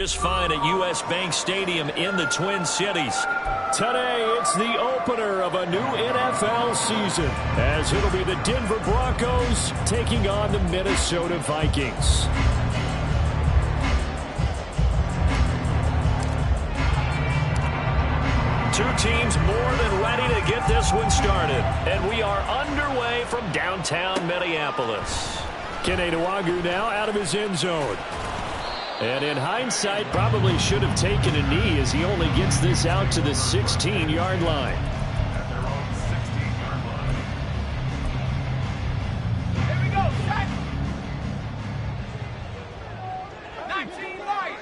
Just fine at U.S. Bank Stadium in the Twin Cities. Today, it's the opener of a new NFL season, as it'll be the Denver Broncos taking on the Minnesota Vikings. Two teams more than ready to get this one started, and we are underway from downtown Minneapolis. Curtis21 now out of his end zone. And in hindsight, probably should have taken a knee as he only gets this out to the 16-yard line. Here we go, set. 19 right.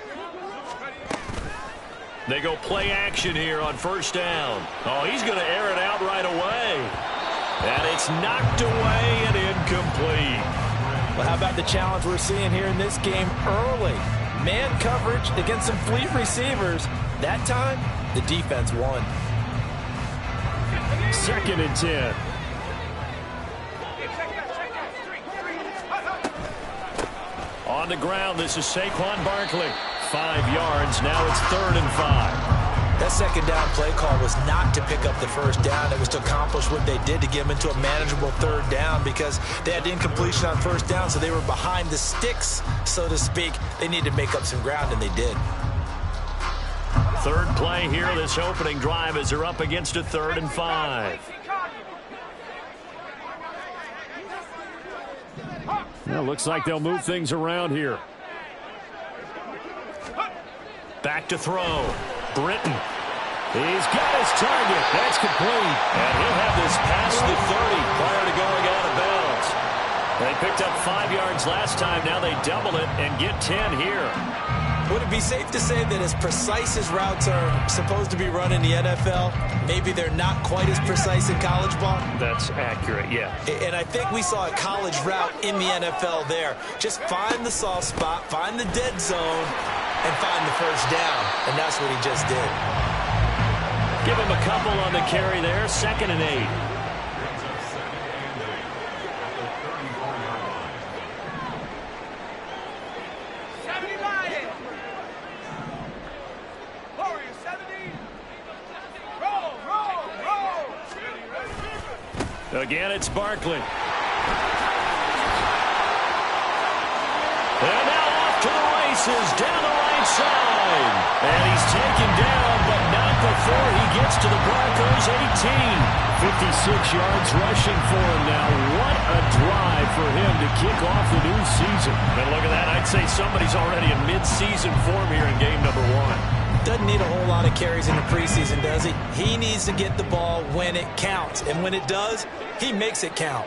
They go play action here on first down. Oh, he's going to air it out right away. And it's knocked away and incomplete. Well, how about the challenge we're seeing here in this game early? Man coverage against some fleet receivers. That time, the defense won. 2nd and 10. On the ground, this is Saquon Barkley. 5 yards. Now it's 3rd and 5. That second down play call was not to pick up the first down. It was to accomplish what they did to get them into a manageable 3rd down because they had incompletion on first down, so they were behind the sticks, so to speak. They needed to make up some ground, and they did. 3rd play here, this opening drive, as they're up against a 3rd and 5. Well, looks like they'll move things around here. Back to throw. Britton. He's got his target. That's complete. And he'll have this past the 30 prior to going out of bounds. They picked up 5 yards last time. Now they double it and get 10 here. Would it be safe to say that as precise as routes are supposed to be run in the NFL, maybe they're not quite as precise in college ball? That's accurate, yeah. And I think we saw a college route in the NFL there. Just find the soft spot, find the dead zone, and find the first down. And that's what he just did. Give him a couple on the carry there. 2nd and 8. Again, it's Barkley. And now off to the races down the right side. And he's taken down, but not before he gets to the Broncos' 18. 56 yards rushing for him now. What a drive for him to kick off the new season. And look at that. I'd say somebody's already in mid-season form here in game number 1. Doesn't need a whole lot of carries in the preseason, does he? He needs to get the ball when it counts. And when it does, he makes it count.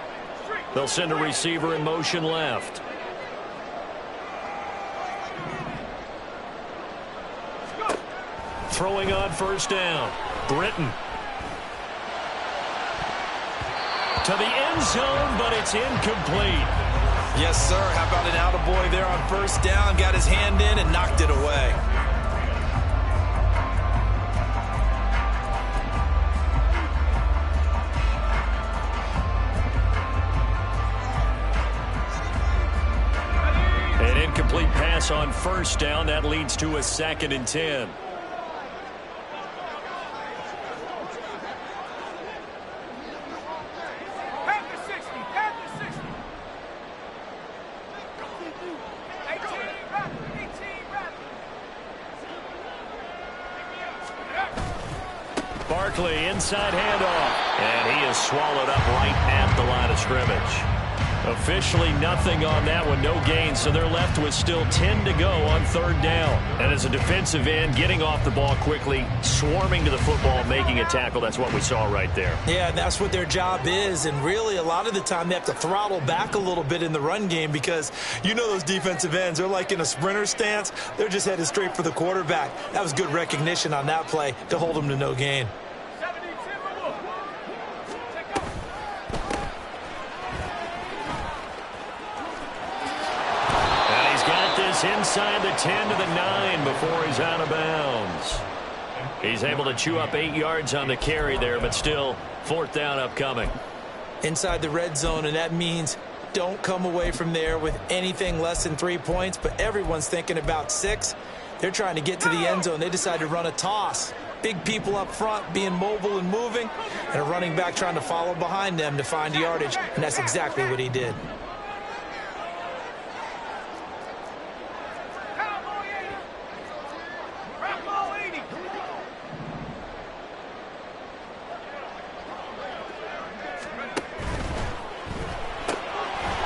They'll send a receiver in motion left. Throwing on first down. Britton. To the end zone, but it's incomplete. Yes, sir. How about an attaboy there on first down? Got his hand in and knocked it away. An incomplete pass on first down. That leads to a 2nd and 10. Barkley, inside handoff. And he is swallowed up right at the line of scrimmage. Officially nothing on that one, no gain, so they're left with still 10 to go on 3rd down. And as a defensive end, getting off the ball quickly, swarming to the football, making a tackle, that's what we saw right there. Yeah, that's what their job is, and really a lot of the time they have to throttle back a little bit in the run game because you know those defensive ends, they're like in a sprinter stance, they're just headed straight for the quarterback. That was good recognition on that play to hold them to no gain. Inside the 10 to the 9 before he's out of bounds. He's able to chew up 8 yards on the carry there, but still 4th down upcoming. Inside the red zone, and that means don't come away from there with anything less than 3 points, but everyone's thinking about 6. They're trying to get to the end zone. They decide to run a toss. Big people up front being mobile and moving, and a running back trying to follow behind them to find yardage, and that's exactly what he did.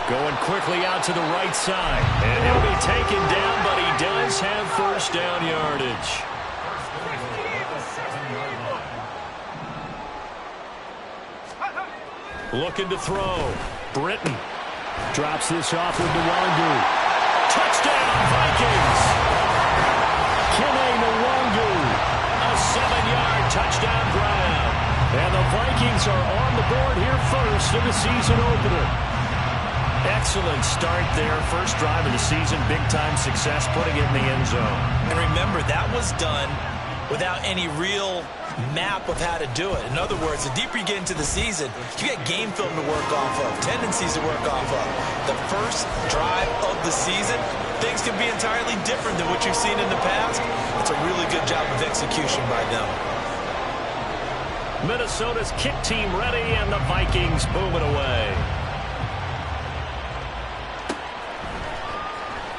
Going quickly out to the right side. And he'll be taken down, but he does have first down yardage. Looking to throw. Britton drops this off with Nwangu. Touchdown, Vikings! Kene Nwangu, a 7-yard touchdown grab. And the Vikings are on the board here first in the season opener. Excellent start there. First drive of the season, big-time success, putting it in the end zone. And remember, that was done without any real map of how to do it. In other words, the deeper you get into the season, you get game film to work off of, tendencies to work off of. The first drive of the season, things can be entirely different than what you've seen in the past. It's a really good job of execution by them. Minnesota's kick team ready, and the Vikings boom it away.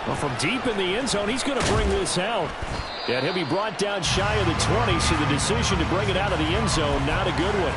Well, from deep in the end zone, he's going to bring this out. And he'll be brought down shy of the 20, so the decision to bring it out of the end zone, not a good one.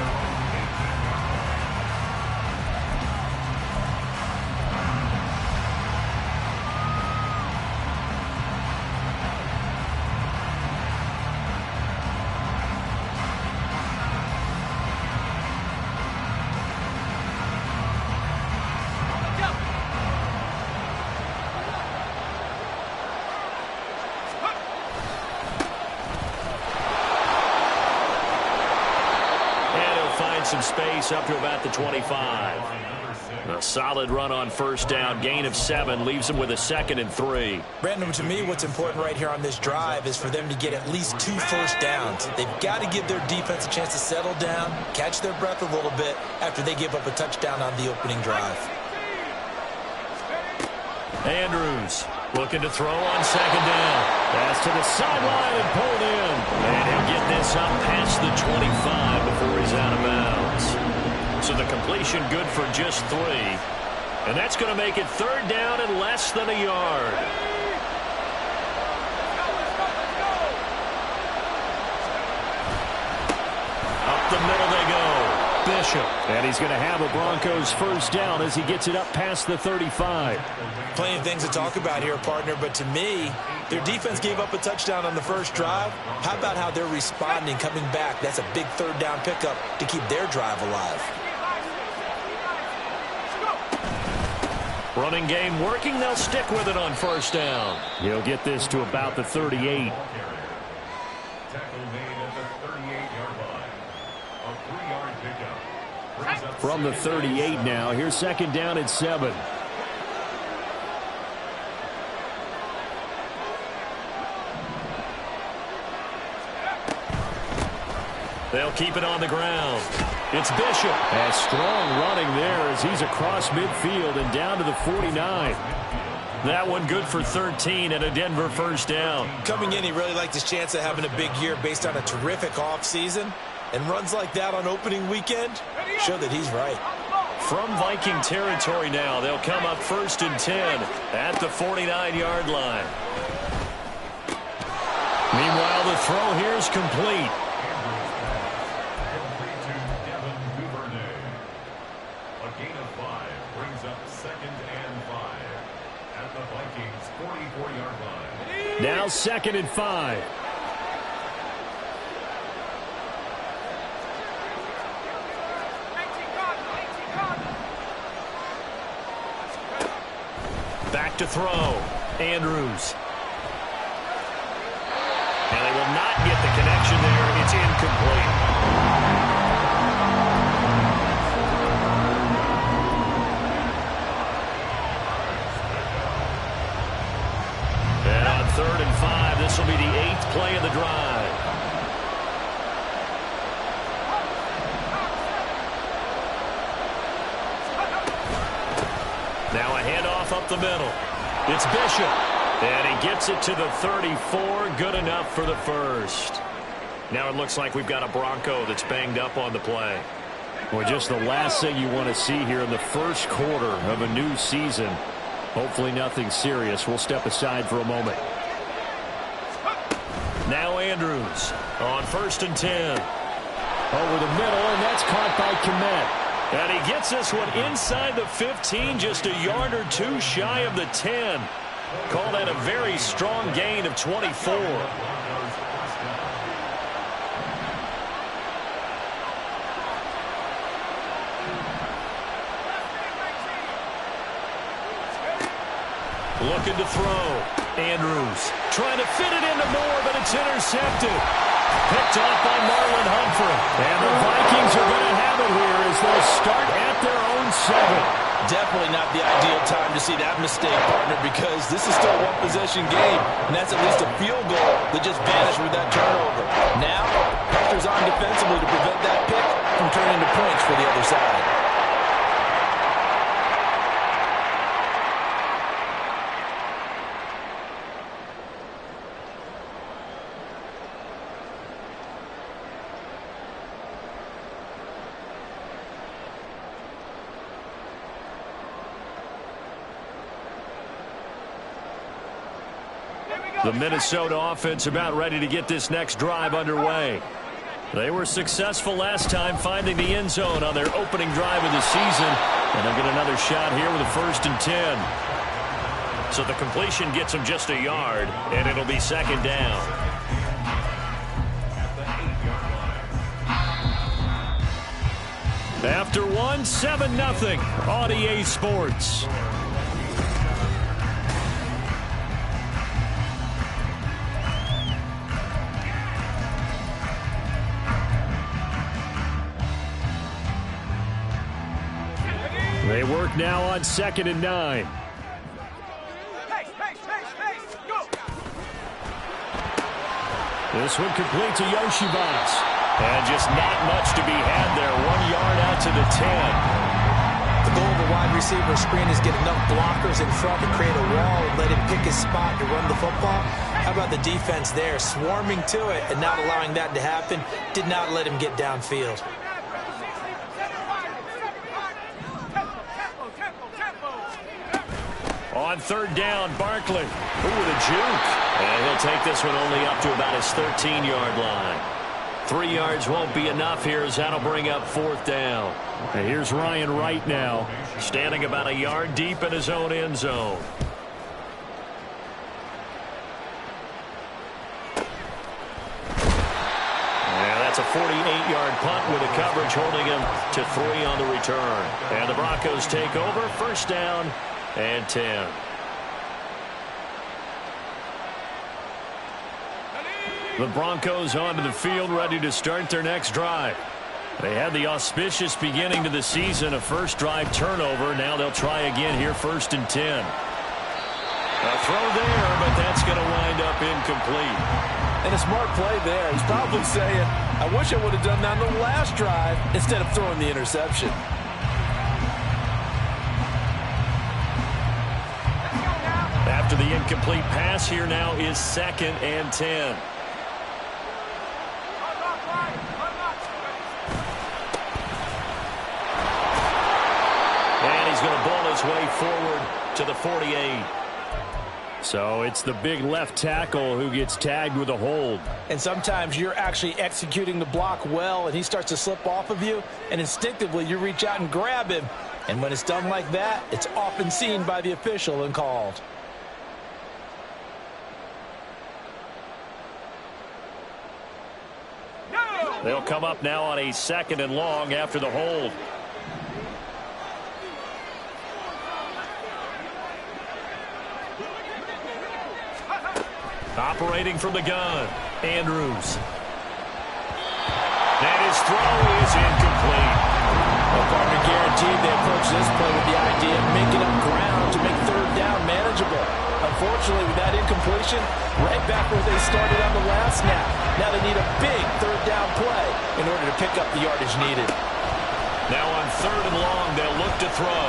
Some space up to about the 25. A solid run on first down. Gain of 7 leaves them with a 2nd and 3. Brandon, to me, what's important right here on this drive is for them to get at least 2 first downs. They've got to give their defense a chance to settle down, catch their breath a little bit after they give up a touchdown on the opening drive. Andrews looking to throw on 2nd down. Pass to the sideline and pulled in. And he'll get this up past the 25 before he's out of bounds. So the completion good for just 3. And that's going to make it 3rd down and less than a yard. Up the middle they go. Bishop. And he's going to have a Broncos first down as he gets it up past the 35. Plenty of things to talk about here, partner, but to me, their defense gave up a touchdown on the first drive. How about how they're responding, coming back? That's a big 3rd down pickup to keep their drive alive. Running game working. They'll stick with it on first down. He'll get this to about the 38. From the 38 now. Here's 2nd down and 7. They'll keep it on the ground. It's Bishop. And strong running there as he's across midfield and down to the 49. That one good for 13 and a Denver first down. Coming in, he really liked his chance of having a big year based on a terrific offseason. And runs like that on opening weekend show that he's right. From Viking territory now, they'll come up 1st and 10 at the 49-yard line. Meanwhile, the throw here is complete. A gain of 5 brings up 2nd and 5 at the Vikings 44-yard line. Now 2nd and 5. Back to throw. Andrews. And they will not get the connection there. It's incomplete. And on 3rd and 5, this will be the 8th play of the drive. Now a handoff up the middle. It's Bishop. And he gets it to the 34. Good enough for the first. Now it looks like we've got a Bronco that's banged up on the play. Well, just the last thing you want to see here in the first quarter of a new season. Hopefully nothing serious. We'll step aside for a moment. Now Andrews on 1st and 10. Over the middle, and that's caught by Kmet. And he gets this one inside the 15, just a yard or two shy of the 10. Call that a very strong gain of 24. Looking to throw. Andrews trying to fit it into Moore, but it's intercepted. Picked off by Marlon Humphrey. And the Vikings are going to have it here as they start at their own 7. Definitely not the ideal time to see that mistake, partner, because this is still a one-possession game, and that's at least a field goal that just vanished with that turnover. Now, pressure's on defensively to prevent that pick from turning into points for the other side. The Minnesota offense about ready to get this next drive underway. They were successful last time finding the end zone on their opening drive of the season. And they'll get another shot here with a 1st and 10. So the completion gets them just a yard, and it'll be 2nd down. After one, 7-0. On EA Sports. They work now on 2nd and 9. Go. This one complete to Yoshibas. And just not much to be had there. 1 yard out to the 10. The goal of a wide receiver screen is get enough blockers in front to create a wall and let him pick his spot to run the football. How about the defense there, swarming to it and not allowing that to happen? Did not let him get downfield. On 3rd down, Barkley. Ooh, with a juke. And he'll take this one only up to about his 13-yard line. 3 yards won't be enough here as that'll bring up 4th down. And here's Ryan Wright now, standing about a yard deep in his own end zone. And that's a 48-yard punt with a coverage holding him to 3 on the return. And the Broncos take over, 1st down and 10. The Broncos onto the field, ready to start their next drive. They had the auspicious beginning to the season, a first drive turnover. Now they'll try again here, 1st and 10. A throw there, but that's going to wind up incomplete. And a smart play there. He's probably saying, I wish I would have done that on the last drive instead of throwing the interception. After the incomplete pass, here now is 2nd and 10. And he's going to ball his way forward to the 48. So it's the big left tackle who gets tagged with a hold. And sometimes you're actually executing the block well, and he starts to slip off of you, and instinctively you reach out and grab him. And when it's done like that, it's often seen by the official and called. They'll come up now on a 2nd and long after the hold. Operating from the gun, Andrews. And his throw is incomplete. Well, partner, guaranteed they approach this play with the idea of making up ground to make 3rd down manageable. Unfortunately, with that incompletion, right back where they started on the last snap. Now they need a big 3rd down play in order to pick up the yardage needed. Now on 3rd and long, they'll look to throw.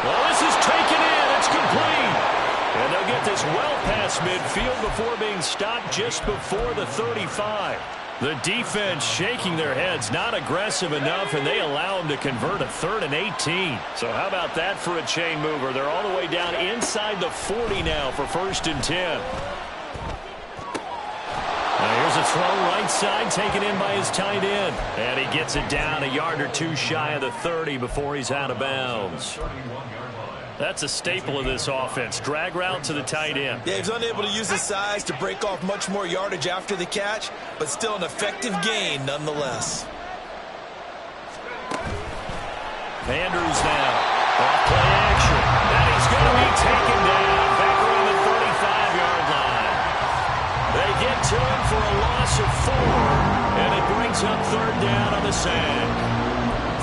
Well, this is taken in. It's complete. get this well past midfield before being stopped just before the 35. The defense shaking their heads, not aggressive enough, and they allow them to convert a 3rd and 18. So how about that for a chain mover? They're all the way down inside the 40 now for 1st and 10. Now here's a throw right side, taken in by his tight end. And he gets it down a yard or two shy of the 30 before he's out of bounds. That's a staple of this offense. Drag route to the tight end. Yeah, he's unable to use his size to break off much more yardage after the catch, but still an effective gain nonetheless. Andrews now. Off play action. And he's going to be taken down back around the 35-yard line. They get to him for a loss of 4, and it brings up 3rd down on the sack.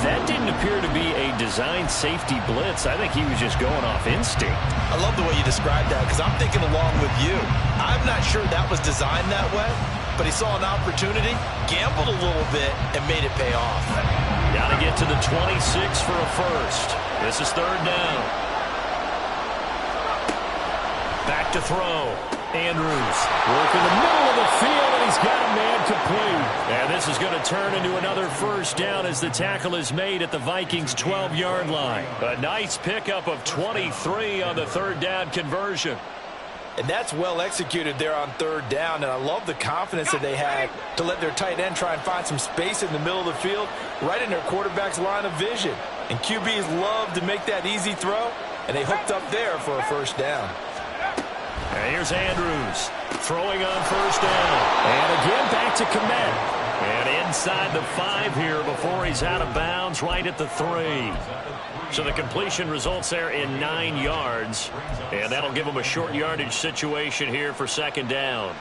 That didn't appear to be a designed safety blitz. I think he was just going off instinct. I love the way you described that because I'm thinking along with you. I'm not sure that was designed that way, but he saw an opportunity, gambled a little bit, and made it pay off. Got to get to the 26 for a first. This is 3rd down. Back to throw. Andrews working the middle of the field, and he's got a man complete. And this is going to turn into another 1st down as the tackle is made at the Vikings' 12-yard line. A nice pickup of 23 on the 3rd down conversion. And that's well executed there on 3rd down, and I love the confidence that they had to let their tight end try and find some space in the middle of the field, right in their quarterback's line of vision. And QBs love to make that easy throw, and they hooked up there for a 1st down. And here's Andrews throwing on 1st down. And again back to Kmet. And inside the 5 here before he's out of bounds right at the 3. So the completion results there in 9 yards. And that'll give him a short yardage situation here for 2nd down.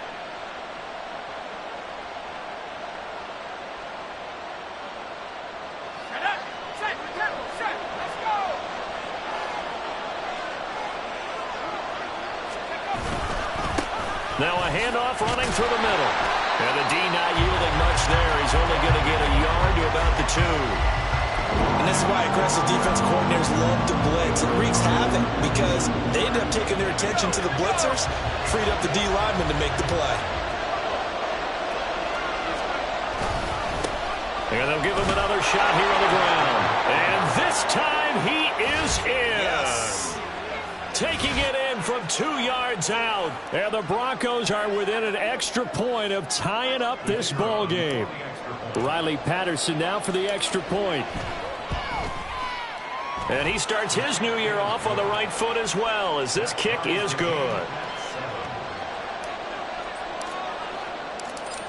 Now a handoff running through the middle. And the D not yielding much there. He's only going to get a yard to about the 2. And this is why aggressive defense coordinators love to blitz. It wreaks havoc because they end up taking their attention to the blitzers, freed up the D lineman to make the play. And they'll give him another shot here on the ground. And this time he is in. Yes. Taking it in from 2 yards out. And the Broncos are within an extra point of tying up this ball game. Riley Patterson now for the extra point. And he starts his new year off on the right foot as well, as this kick is good.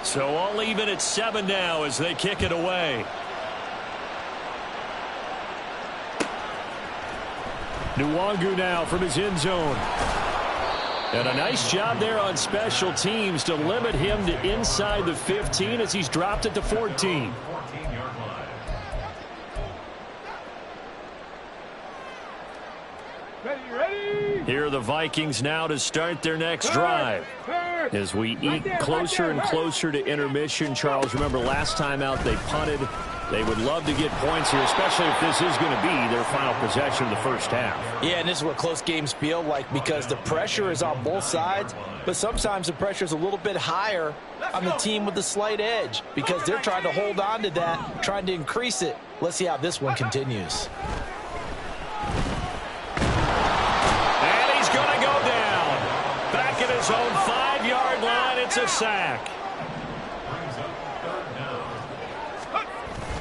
So all even at 7 now as they kick it away. Nwangu now from his end zone. And a nice job there on special teams to limit him to inside the 15 as he's dropped it to 14. Here are the Vikings now to start their next drive. As we eke closer and closer to intermission, Charles, remember last time out they punted. They would love to get points here, especially if this is going to be their final possession of the first half. Yeah, and this is what close games feel like because the pressure is on both sides, but sometimes the pressure is a little bit higher on the team with the slight edge because they're trying to hold on to that, trying to increase it. Let's see how this one continues. And he's going to go down. Back at his own 5-yard line, it's a sack.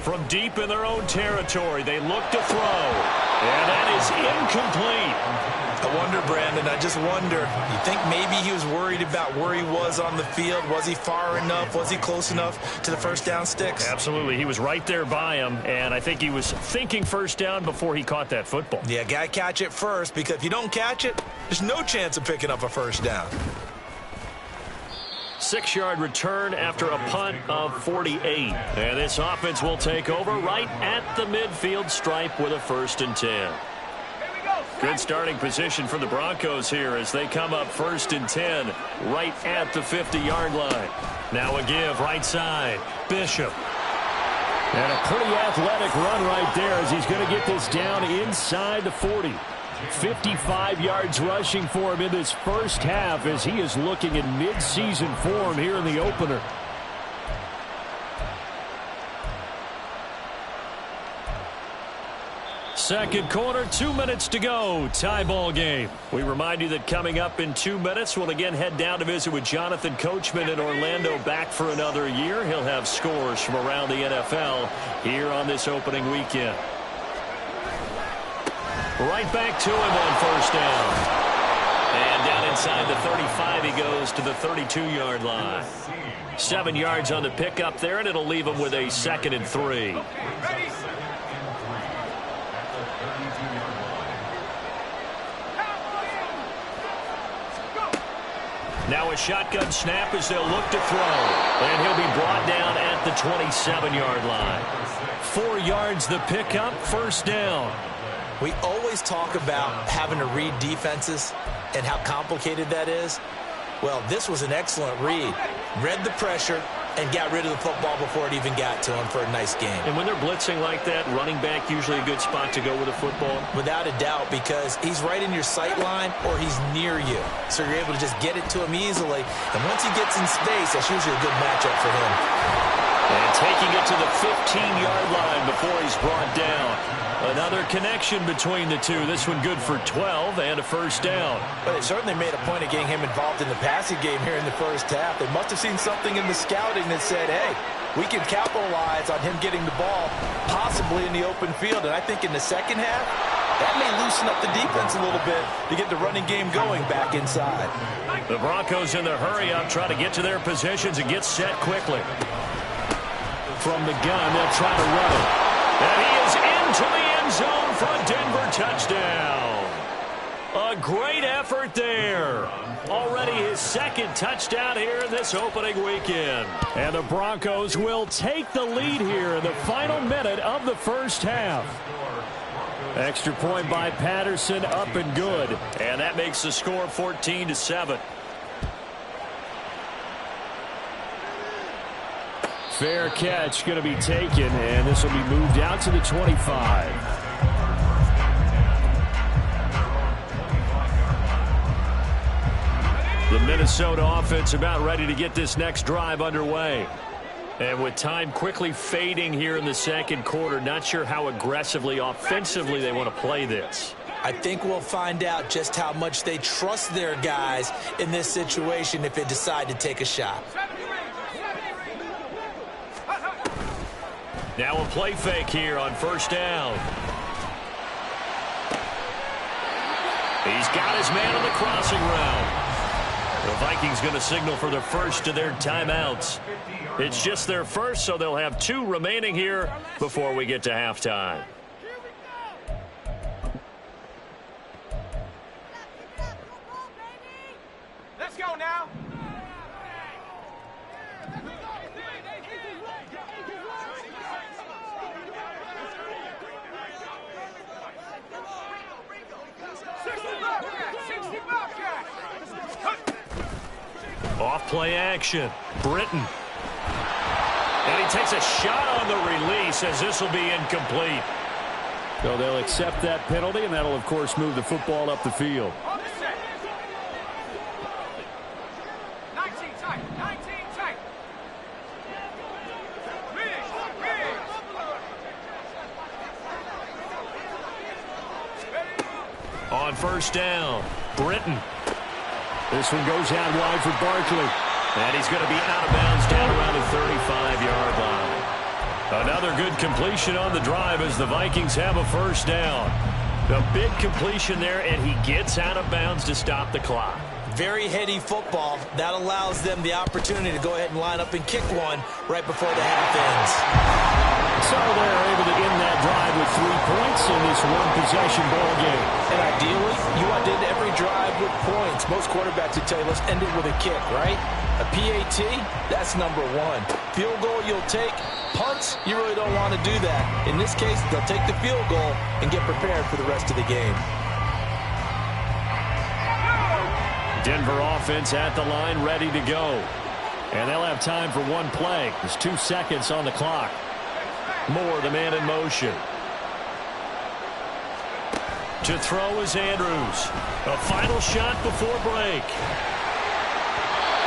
From deep in their own territory, they look to throw. And that is incomplete. I wonder, Brandon, I just wonder. You think maybe he was worried about where he was on the field? Was he far enough? Was he close enough to the first down sticks? Absolutely. He was right there by him, and I think he was thinking first down before he caught that football. Yeah, got to catch it first because if you don't catch it, there's no chance of picking up a first down. 6-yard return after a punt of 48. And this offense will take over right at the midfield stripe with a 1st and 10. Good starting position for the Broncos here as they come up 1st and 10 right at the 50-yard line. Now a give right side. Bishop. And a pretty athletic run right there as he's going to get this down inside the 40. 55 yards rushing for him in this first half as he is looking in mid-season form here in the opener. Second quarter, 2 minutes to go. Tie ball game. We remind you that coming up in 2 minutes, we'll again head down to visit with Jonathan Coachman in Orlando, back for another year. He'll have scores from around the NFL here on this opening weekend. Right back to him on first down. And down inside the 35, he goes to the 32-yard line. 7 yards on the pickup there, and it'll leave him with a 2nd and 3. Now a shotgun snap as they'll look to throw. And he'll be brought down at the 27-yard line. 4 yards the pickup, first down. We always talk about having to read defenses and how complicated that is. Well, this was an excellent read. Read the pressure and got rid of the football before it even got to him for a nice game. And when they're blitzing like that, running back usually a good spot to go with a football? Without a doubt, because he's right in your sight line or he's near you. So you're able to just get it to him easily. And once he gets in space, that's usually a good matchup for him. And taking it to the 15-yard line before he's brought down. Another connection between the two. This one good for 12 and a first down. But they certainly made a point of getting him involved in the passing game here in the first half. They must have seen something in the scouting that said, hey, we can capitalize on him getting the ball possibly in the open field. And I think in the second half, that may loosen up the defense a little bit to get the running game going back inside. The Broncos in the hurry-up try to get to their positions and get set quickly. From the gun, they'll try to run it. And he is into the end zone for a Denver touchdown. A great effort there. Already his 2nd touchdown here in this opening weekend. And the Broncos will take the lead here in the final minute of the first half. Extra point by Patterson, up and good. And that makes the score 14-7. Fair catch going to be taken, and this will be moved out to the 25. The Minnesota offense about ready to get this next drive underway. And with time quickly fading here in the second quarter, not sure how aggressively, offensively they want to play this. I think we'll find out just how much they trust their guys in this situation if they decide to take a shot. Now a play fake here on first down. He's got his man on the crossing route. The Vikings going to signal for the first of their timeouts. It's just their first, so they'll have 2 remaining here before we get to halftime. Let's go now. Off play action. Britton. And he takes a shot on the release as this will be incomplete. So they'll accept that penalty, and that'll, of course, move the football up the field. 19 tight. 19 tight. On first down, Britton. This one goes out wide for Barkley. And he's going to be out of bounds down around the 35-yard line. Another good completion on the drive as the Vikings have a first down. A big completion there, and he gets out of bounds to stop the clock. Very heady football. That allows them the opportunity to go ahead and line up and kick one right before the half ends. So they're able to end that drive with 3 points in this one-possession ball game. And ideally, you want to end every drive with points. Most quarterbacks would tell you, let's end it with a kick, right? A PAT, that's number 1. Field goal you'll take. Punts, you really don't want to do that. In this case, they'll take the field goal and get prepared for the rest of the game. Denver offense at the line, ready to go. And they'll have time for one play. There's 2 seconds on the clock. Moore, the man in motion. To throw is Andrews. A final shot before break.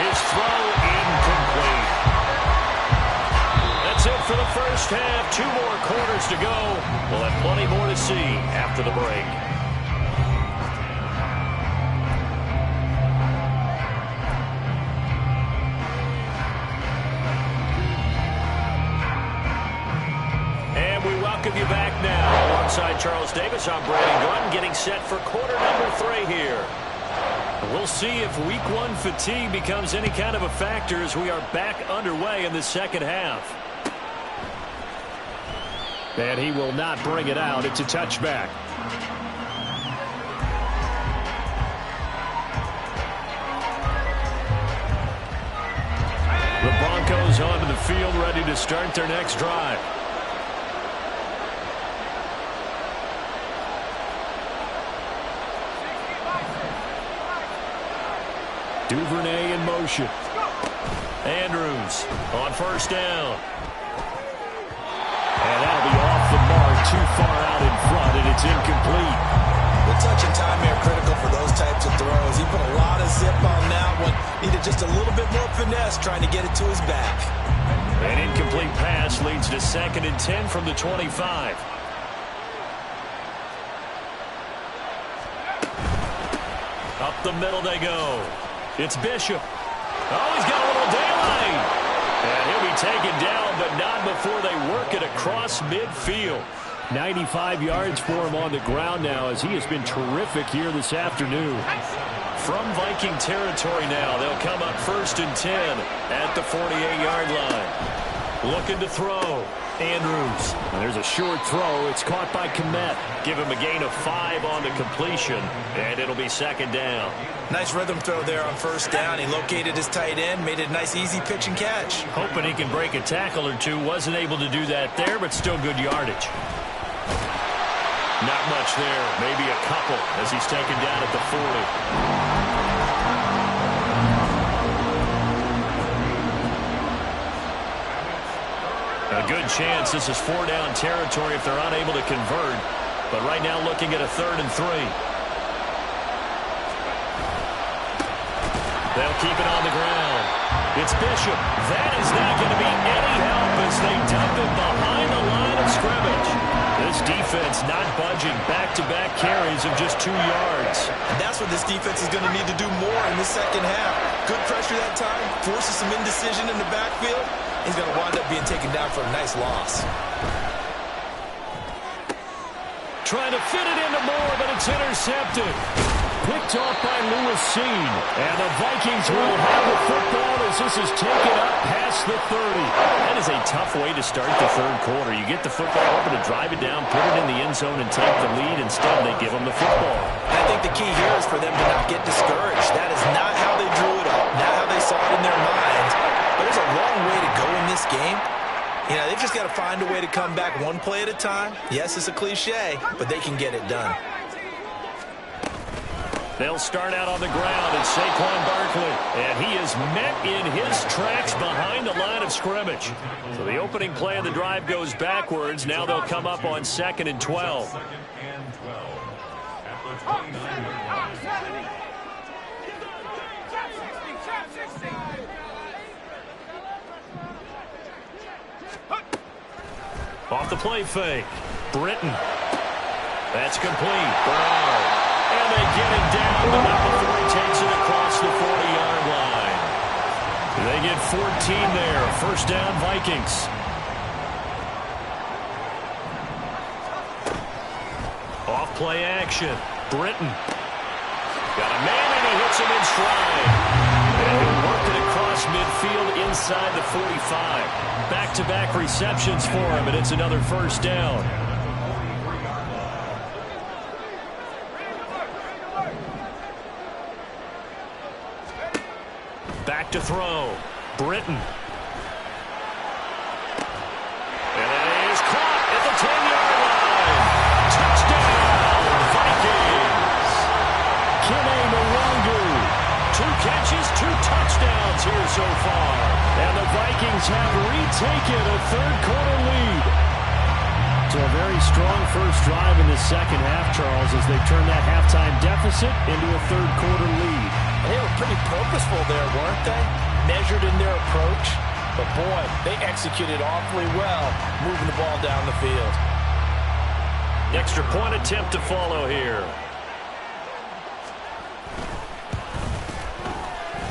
His throw incomplete. That's it for the first half. 2 more quarters to go. We'll have plenty more to see after the break. And we welcome you back now. Alongside Charles Davis, I'm Brandon Gunn, getting set for quarter number 3 here. We'll see if week 1 fatigue becomes any kind of a factor as we are back underway in the second half. And he will not bring it out. It's a touchback. The Broncos onto the field, ready to start their next drive. Duvernay in motion. Andrews on first down. And that'll be off the mark, too far out in front, and it's incomplete. The touch and time here critical for those types of throws. He put a lot of zip on that one. Needed just a little bit more finesse trying to get it to his back. An incomplete pass leads to 2nd and 10 from the 25. Up the middle they go. It's Bishop. Oh, he's got a little daylight. And he'll be taken down, but not before they work it across midfield. 95 yards for him on the ground now, as he has been terrific here this afternoon. From Viking territory now, they'll come up 1st and 10 at the 48-yard line. Looking to throw. Andrews. And there's a short throw. It's caught by Kmet. Give him a gain of 5 on the completion, and it'll be 2nd down. Nice rhythm throw there on first down. He located his tight end, made it a nice easy pitch and catch. Hoping he can break a tackle or two. Wasn't able to do that there, but still good yardage. Not much there. Maybe a couple as he's taken down at the 40. A good chance this is 4-down territory if they're unable to convert. But right now looking at a 3rd and 3. They'll keep it on the ground. It's Bishop. That is not going to be any help as they dump it behind the line of scrimmage. This defense not budging. Back-to-back carries of just 2 yards. And that's what this defense is going to need to do more in the second half. Good pressure that time. Forces some indecision in the backfield. He's going to wind up being taken down for a nice loss. Trying to fit it into Moore, but it's intercepted. Picked off by Lewis Seen. And the Vikings will have the football as this is taken up past the 30. That is a tough way to start the 3rd quarter. You get the football over to drive it down, put it in the end zone, and take the lead. Instead, they give them the football. I think the key here is for them to not get discouraged. That is not how they drew it up, not how they saw it in their minds. But there's a long way to go in this game. You know, they've just got to find a way to come back one play at a time. Yes, it's a cliche, but they can get it done. They'll start out on the ground at Saquon Barkley. And he is met in his tracks behind the line of scrimmage. So the opening play of the drive goes backwards. Now they'll come up on 2nd and 12. 2nd and 12. At the 29-yard line. Off the play fake. Britton. That's complete. Bernard. And they get it down, but not before he takes it across the 40-yard line. They get 14 there. 1st down, Vikings. Off play action. Britton. Got a man, and he hits him in stride. And he worked it across midfield inside the 45. Back-to-back receptions for him, and it's another 1st down. Back to throw. Britton. And it is caught at the 10-yard line. Touchdown, Vikings. Kene Mwangu. 2 catches, 2 touchdowns here so far. And the Vikings have retaken a 3rd quarter lead. So a very strong first drive in the second half, Charles, as they turn that halftime deficit into a third-quarter lead. They were pretty purposeful there, weren't they? Measured in their approach. But, boy, they executed awfully well moving the ball down the field. Extra point attempt to follow here.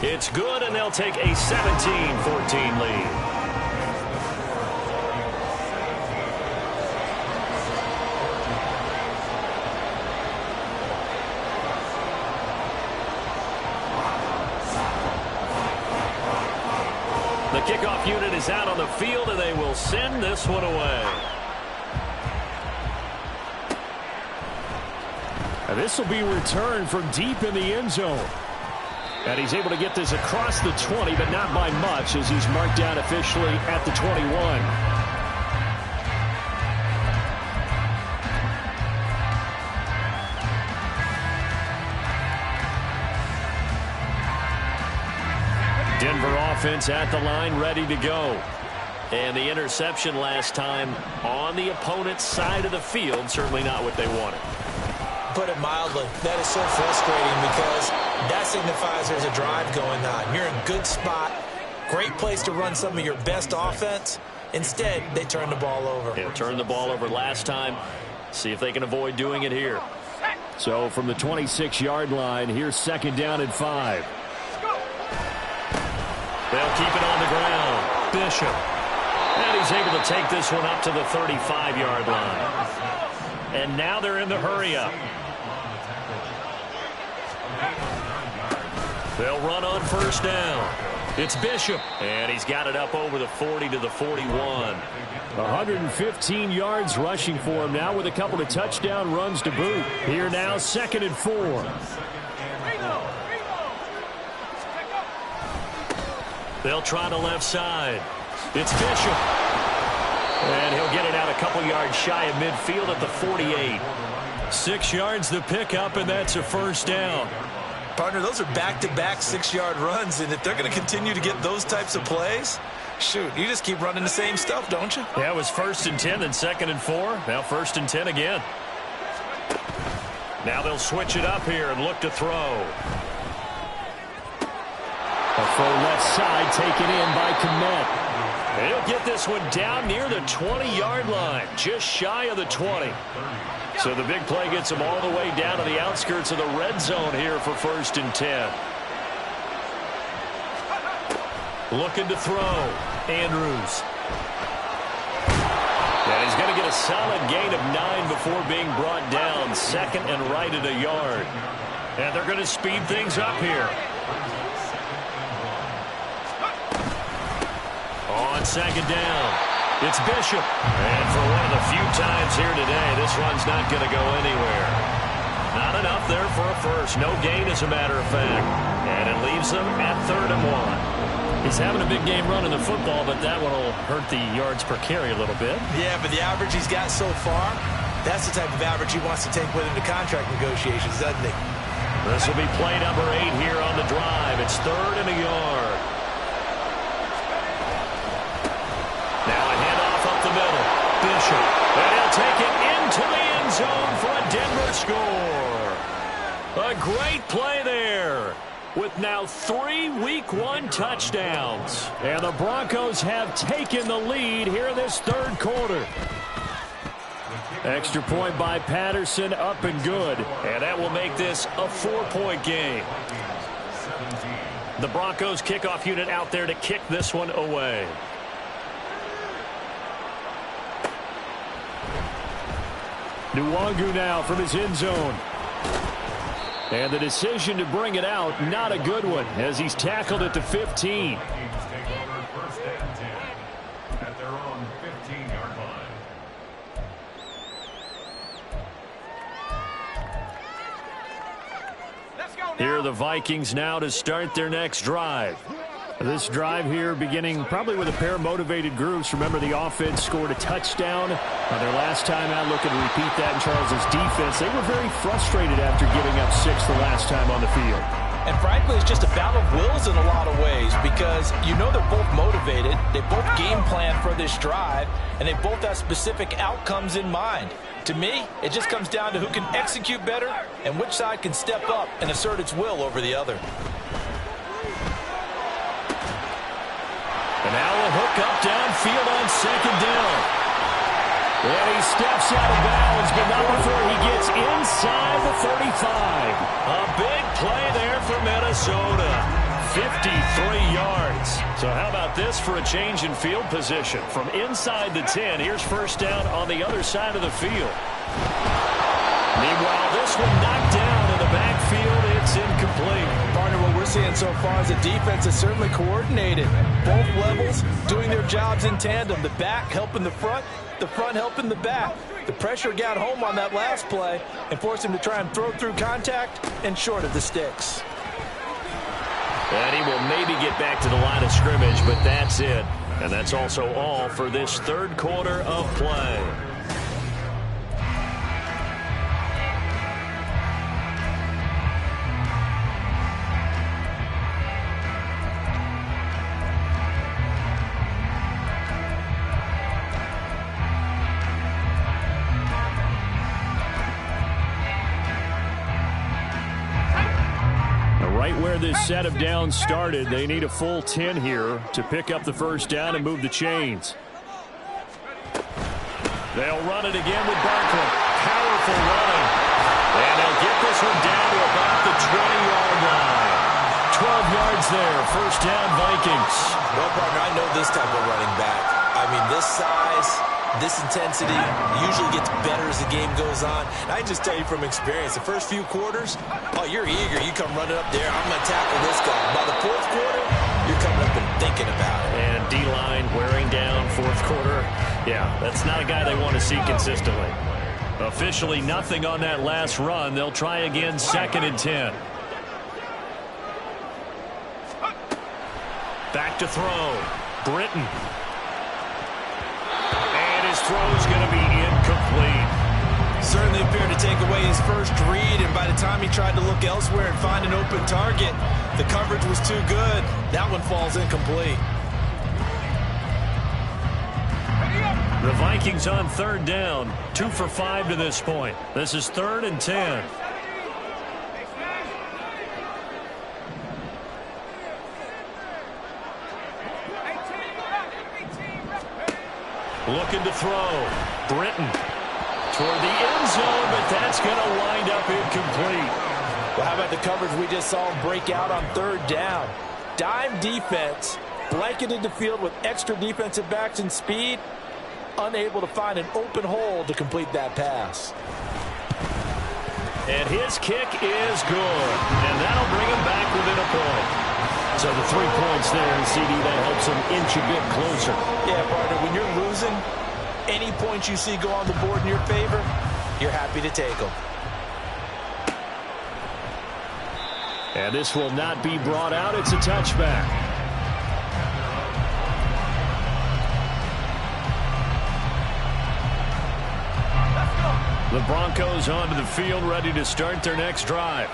It's good, and they'll take a 17-14 lead. The kickoff unit is out on the field, and they will send this one away. And this will be returned from deep in the end zone. And he's able to get this across the 20, but not by much, as he's marked down officially at the 21. Denver offense at the line, ready to go. And the interception last time on the opponent's side of the field, certainly not what they wanted. Put it mildly, that is so frustrating because that signifies there's a drive going on. You're in a good spot, great place to run some of your best offense. Instead, they turn the ball over. They turned the ball over last time. See if they can avoid doing it here. So from the 26-yard line, here's second down and 5. They'll keep it on the ground. Bishop. And he's able to take this one up to the 35-yard line. And now they're in the hurry-up. They'll run on first down. It's Bishop. And he's got it up over the 40 to the 41. 115 yards rushing for him now with a couple of touchdown runs to boot. Here now, second and 4. They'll try the left side. It's Bishop. And he'll get it out a couple yards shy of midfield at the 48. 6 yards the pickup, and that's a first down. Partner, those are back-to-back 6-yard runs, and if they're going to continue to get those types of plays, shoot, you just keep running the same stuff, don't you? Yeah, it was first and 10, then second and 4. Now first and 10 again. Now they'll switch it up here and look to throw. A throw left side taken in by Kmet. He'll get this one down near the 20-yard line, just shy of the 20. So the big play gets him all the way down to the outskirts of the red zone here for first and 10. Looking to throw. Andrews. And he's going to get a solid gain of 9 before being brought down. Second and right at a yard. And they're going to speed things up here. On second down, it's Bishop. And for one of the few times here today, this run's not going to go anywhere. Not enough there for a first. No gain, as a matter of fact. And it leaves them at 3rd and 1. He's having a big game running the football, but that one will hurt the yards per carry a little bit. Yeah, but the average he's got so far, that's the type of average he wants to take with him to contract negotiations, doesn't he? This will be play number 8 here on the drive. It's 3rd and a yard. Now a handoff up the middle. Bishop. And he'll take it into the end zone for a Denver score. A great play there, with now 3 Week 1 touchdowns. And the Broncos have taken the lead here in this third quarter. Extra point by Patterson, up and good. And that will make this a 4-point game. The Broncos kickoff unit out there to kick this one away. Nwangu now from his end zone. And the decision to bring it out, not a good one, as he's tackled at the 15. At their own 15-yard line. Here are the Vikings now to start their next drive. This drive here beginning probably with a pair of motivated groups. Remember, the offense scored a touchdown their last time out. Looking to repeat that in Charles's defense. They were very frustrated after giving up 6 the last time on the field. And frankly, it's just a battle of wills in a lot of ways because you know they're both motivated, they both game plan for this drive, and they both have specific outcomes in mind. To me, it just comes down to who can execute better and which side can step up and assert its will over the other. And now a hook up downfield on second down. And he steps out of bounds, but not before he gets inside the 35. A big play there for Minnesota. 53 yards. So how about this for a change in field position? From inside the 10, here's first down on the other side of the field. Meanwhile, this one knocked down in the backfield. It's incomplete. Partner, what we're seeing so far is the defense is certainly coordinated. Both levels doing their jobs in tandem. The back helping the front helping the back. The pressure got home on that last play and forced him to try and throw through contact and short of the sticks. And he will maybe get back to the line of scrimmage, but that's it. And that's also all for this third quarter of play. Where this set of downs started, they need a full 10 here to pick up the first down and move the chains. They'll run it again with Barkley. Powerful running. And they'll get this one down to about the 20-yard line. 12 yards there. First down, Vikings. Well, partner, I know this type of running back. I mean, this size, this intensity usually gets better as the game goes on. And I just tell you from experience, the first few quarters, oh, you're eager. You come running up there, I'm going to tackle this guy. By the fourth quarter, you're coming up and thinking about it. And D-line wearing down fourth quarter. Yeah, that's not a guy they want to see consistently. Officially nothing on that last run. They'll try again, second and 10. Back to throw. Britton. Throw's going to be incomplete. Certainly appeared to take away his first read, and by the time he tried to look elsewhere and find an open target, the coverage was too good. That one falls incomplete. The Vikings on third down. 2 for 5 to this point. This is 3rd and 10. Looking to throw. Britton toward the end zone, but that's going to wind up incomplete. Well, how about the coverage we just saw him break out on third down? Dime defense, blanketed the field with extra defensive backs and speed, unable to find an open hole to complete that pass. And his kick is good, and that'll bring him back within a point. So the 3 points there in CD, that helps him inch a bit closer. Yeah, partner, when you're losing, any points you see go on the board in your favor, you're happy to take them. And this will not be brought out. It's a touchback. The Broncos onto the field, ready to start their next drive.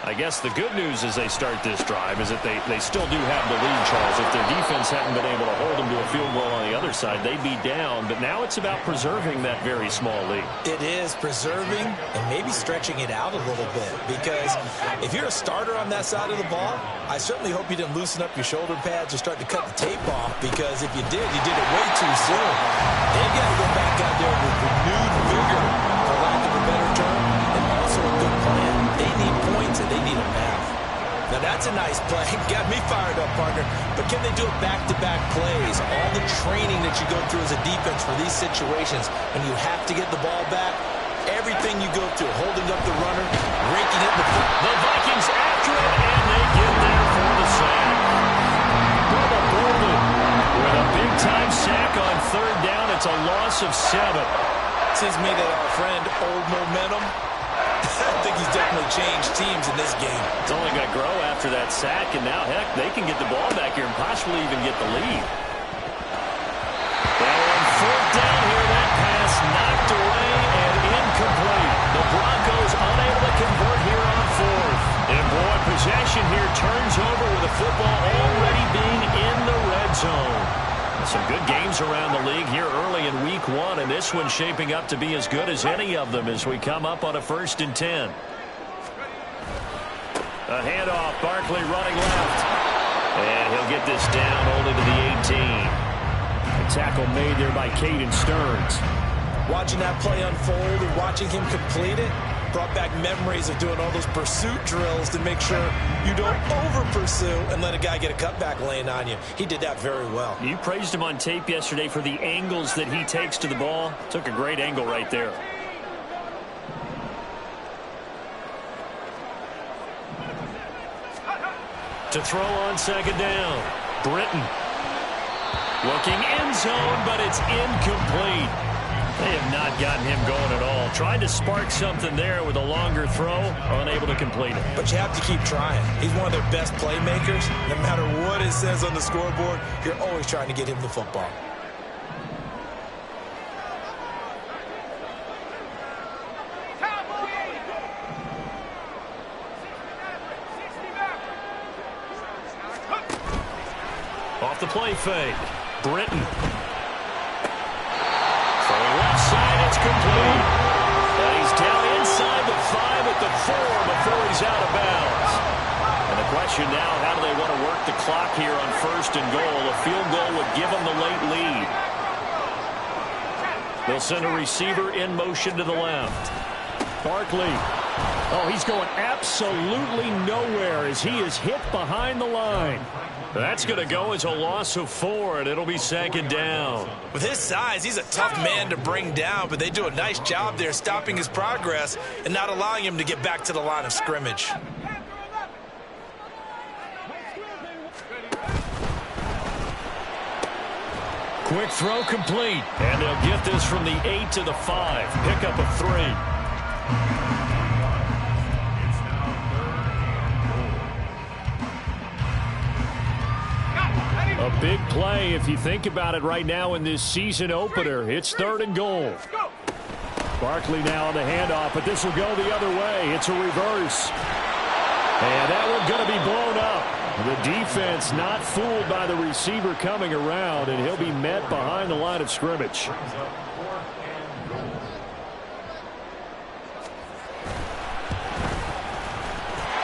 I guess the good news as they start this drive is that they still do have the lead, Charles. If their defense hadn't been able to hold them to a field goal on the other side, they'd be down. But now it's about preserving that very small lead. It is preserving and maybe stretching it out a little bit. Because if you're a starter on that side of the ball, I certainly hope you didn't loosen up your shoulder pads or start to cut the tape off. Because if you did it way too soon. They've got to go back out there with renewed vigor, for lack of a better term, and also a good plan. They need points and they need a math. Now that's a nice play. Got me fired up, partner. But can they do it back-to-back plays? All the training that you go through as a defense for these situations when you have to get the ball back, everything you go through, holding up the runner, raking it in the foot. The Vikings after it, and they get there for the sack. Bubba Bolden with a big-time sack on third down. It's a loss of 7. Seems to me that our friend Old Momentum, I think he's definitely changed teams in this game. It's only going to grow after that sack, and now, heck, they can get the ball back here and possibly even get the lead. Well, on fourth down here, that pass knocked away and incomplete. The Broncos unable to convert here on fourth. And boy, possession here turns over with the football already being in the red zone. Some good games around the league here early in week 1, and this one's shaping up to be as good as any of them as we come up on a 1st and 10. A handoff, Barkley running left. And he'll get this down only to the 18. A tackle made there by Caden Stearns. Watching that play unfold and watching him complete it brought back memories of doing all those pursuit drills to make sure you don't over-pursue and let a guy get a cutback lane on you. He did that very well. You praised him on tape yesterday for the angles that he takes to the ball. Took a great angle right there. To throw on 2nd down. Britton. Looking end zone, but it's incomplete. They have not gotten him going at all. Tried to spark something there with a longer throw, unable to complete it. But you have to keep trying. He's one of their best playmakers. No matter what it says on the scoreboard, you're always trying to get him the football. Off the play fake. Britton. Throwing left side, it's complete. And he's down inside the 5 at the 4 before he's out of bounds. And the question now, how do they want to work the clock here on 1st and goal? A field goal would give them the late lead. They'll send a receiver in motion to the left. Barkley. Oh, he's going absolutely nowhere as he is hit behind the line. That's going to go as a loss of 4, and it'll be 2nd down. With his size, he's a tough man to bring down, but they do a nice job there stopping his progress and not allowing him to get back to the line of scrimmage. Quick throw complete, and they'll get this from the 8 to the 5. Pickup of 3. A big play if you think about it right now in this season opener. It's 3rd and goal. Barkley now on the handoff, but this will go the other way. It's a reverse. And that one's going to be blown up. The defense not fooled by the receiver coming around, and he'll be met behind the line of scrimmage.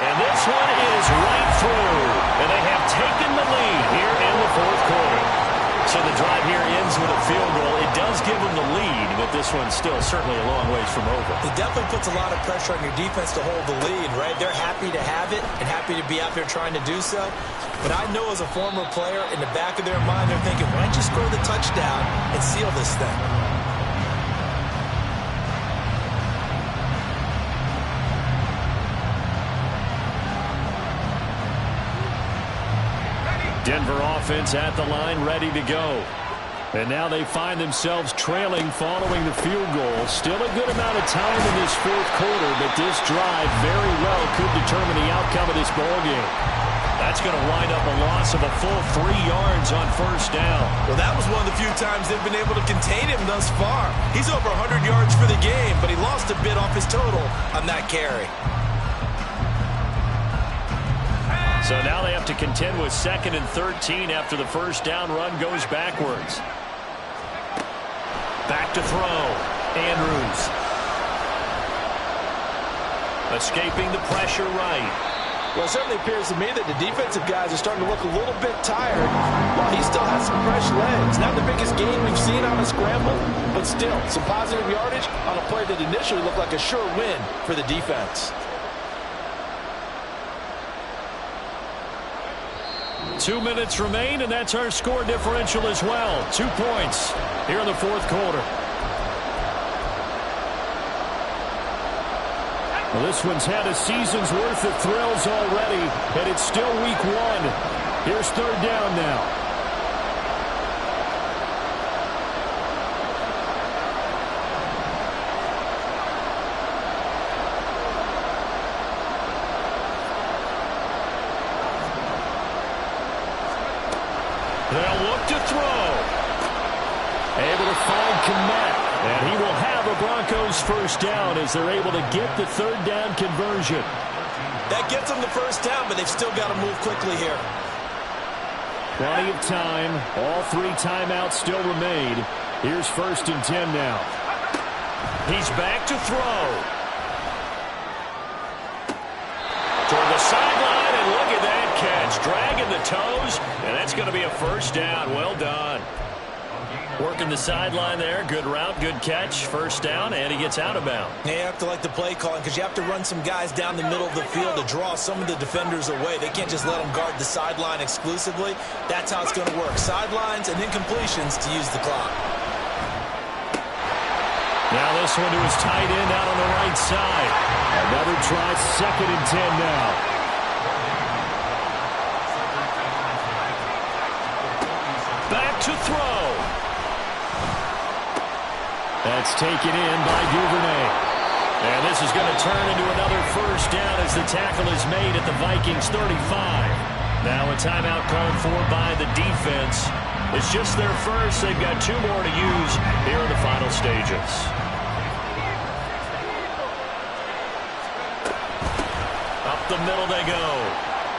And this one is right through. And they have taken the lead here in the 4th quarter. So the drive here ends with a field goal. It does give them the lead, but this one's still certainly a long ways from over. It definitely puts a lot of pressure on your defense to hold the lead, right? They're happy to have it and happy to be out there trying to do so. But I know as a former player, in the back of their mind, they're thinking, why don't you score the touchdown and seal this thing? Denver offense at the line, ready to go. And now they find themselves trailing following the field goal. Still a good amount of time in this 4th quarter, but this drive very well could determine the outcome of this ballgame. That's going to wind up a loss of a full 3 yards on 1st down. Well, that was one of the few times they've been able to contain him thus far. He's over 100 yards for the game, but he lost a bit off his total on that carry. So now they have to contend with 2nd and 13 after the 1st down run goes backwards. Back to throw. Andrews. Escaping the pressure right. Well, it certainly appears to me that the defensive guys are starting to look a little bit tired while he still has some fresh legs. Not the biggest gain we've seen on a scramble, but still some positive yardage on a play that initially looked like a sure win for the defense. 2 minutes remain, and that's our score differential as well. 2 points here in the 4th quarter. Well, this one's had a season's worth of thrills already, and it's still week 1. Here's 3rd down now. They'll look to throw. Able to find Kmet. And he will have a Broncos 1st down as they're able to get the 3rd down conversion. That gets them the first down, but they've still got to move quickly here. Plenty of time. All 3 timeouts still remain. Here's 1st and 10 now. He's back to throw. Toward the sideline, and look at that catch. Dragging the toes, and that's going to be a first down. Well done. Working the sideline there. Good route, good catch. First down, and he gets out of bounds. Yeah, you have to like the play calling because you have to run some guys down the middle of the field to draw some of the defenders away. They can't just let them guard the sideline exclusively. That's how it's going to work. Sidelines and incompletions to use the clock. Now this one to his tight end out on the right side. Another try, 2nd and 10 now. Back to throw. That's taken in by Duvernay. And this is going to turn into another first down as the tackle is made at the Vikings 35. Now a timeout called for by the defense. It's just their first. They've got 2 more to use here in the final stages. Up the middle they go.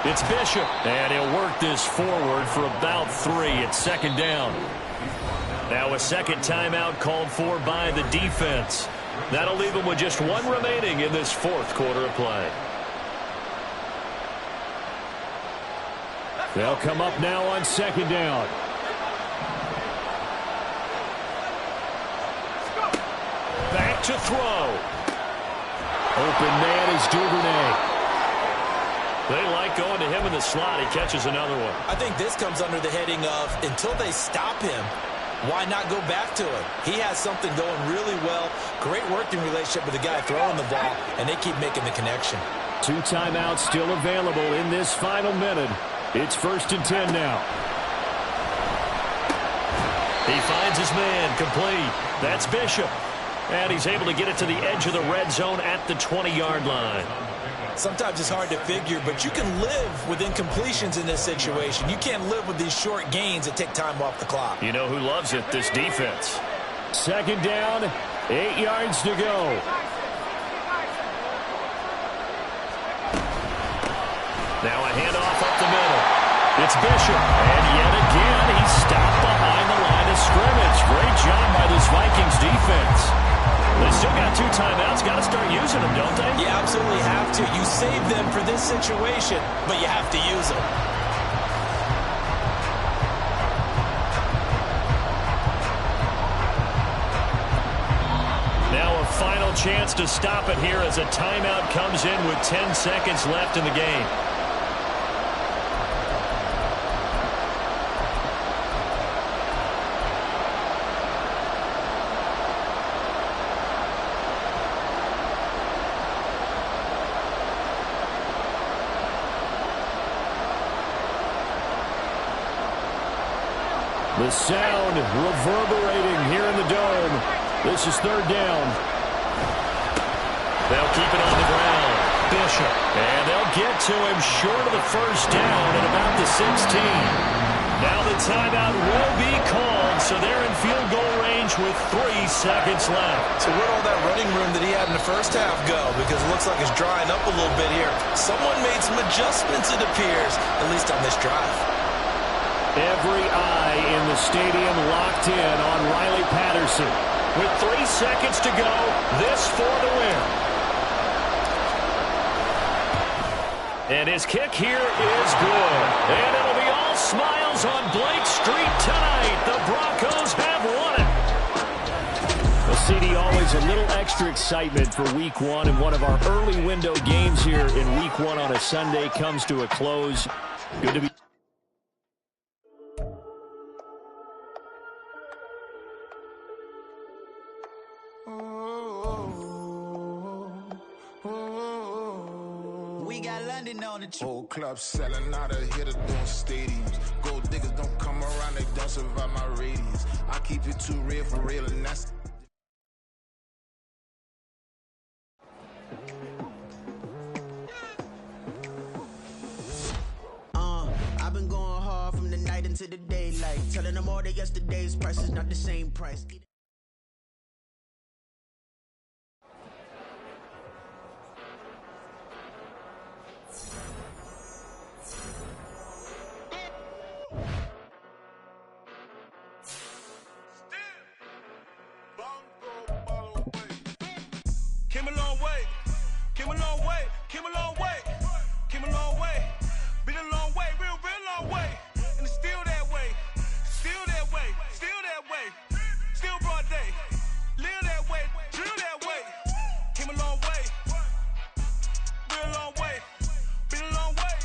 It's Bishop. And he'll work this forward for about 3. It's 2nd down. Now a second timeout called for by the defense. That'll leave them with just 1 remaining in this 4th quarter of play. They'll come up now on 2nd down. Back to throw. Open man is Duvernay. They like going to him in the slot. He catches another one. I think this comes under the heading of until they stop him, why not go back to him? He has something going really well. Great working relationship with the guy throwing the ball, and they keep making the connection. 2 timeouts still available in this final minute. It's 1st and 10 now. He finds his man complete. That's Bishop. And he's able to get it to the edge of the red zone at the 20-yard line. Sometimes it's hard to figure, but you can live with incompletions in this situation. You can't live with these short gains that take time off the clock. You know who loves it? This defense. 2nd down, 8 yards to go. Now a handoff up the middle. It's Bishop. And yet again, he's stopped behind the line of scrimmage. Great job by this Vikings defense. They still got 2 timeouts. Got to start using them, don't they? You absolutely have to. You save them for this situation, but you have to use them. Now a final chance to stop it here as a timeout comes in with 10 seconds left in the game. The sound reverberating here in the dome. This is 3rd down. They'll keep it on the ground. Bishop. And they'll get to him short of the first down at about the 16. Now the timeout will be called, so they're in field goal range with 3 seconds left. So where'd all that running room that he had in the first half go? Because it looks like it's drying up a little bit here. Someone made some adjustments, it appears, at least on this drive. Every eye in the stadium locked in on Riley Patterson. With 3 seconds to go, this for the win. And his kick here is good. And it'll be all smiles on Blake Street tonight. The Broncos have won it. Well, CD, always a little extra excitement for Week 1. And one of our early window games here in Week 1 on a Sunday comes to a close. Good to be... Whole club selling out of hitter doing stadiums. Gold diggers don't come around, they don't survive my radius. I keep it too real for real, and that's... I've been going hard from the night into the daylight, telling them all that yesterday's price is not the same price. Came a long way, came a long way. Been a long way, real long way. And it's still that way, still that way, still that way. Still broad day, live that way, drill that way. Came a long way, real long way. Been a long way,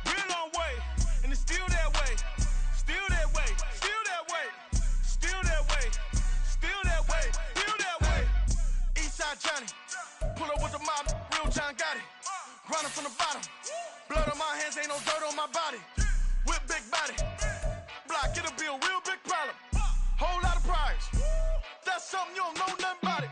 real long way. And it's still that way, still that way, still that way. Still that way, still that way, still that way. Eastside Johnny, pull up with the mob, real John got it. Grinding from the bottom, blood on my hands, ain't no dirt on my body. Whip big body, block, get a bill, real big problem. Whole lot of prize, that's something you don't know nothing about it.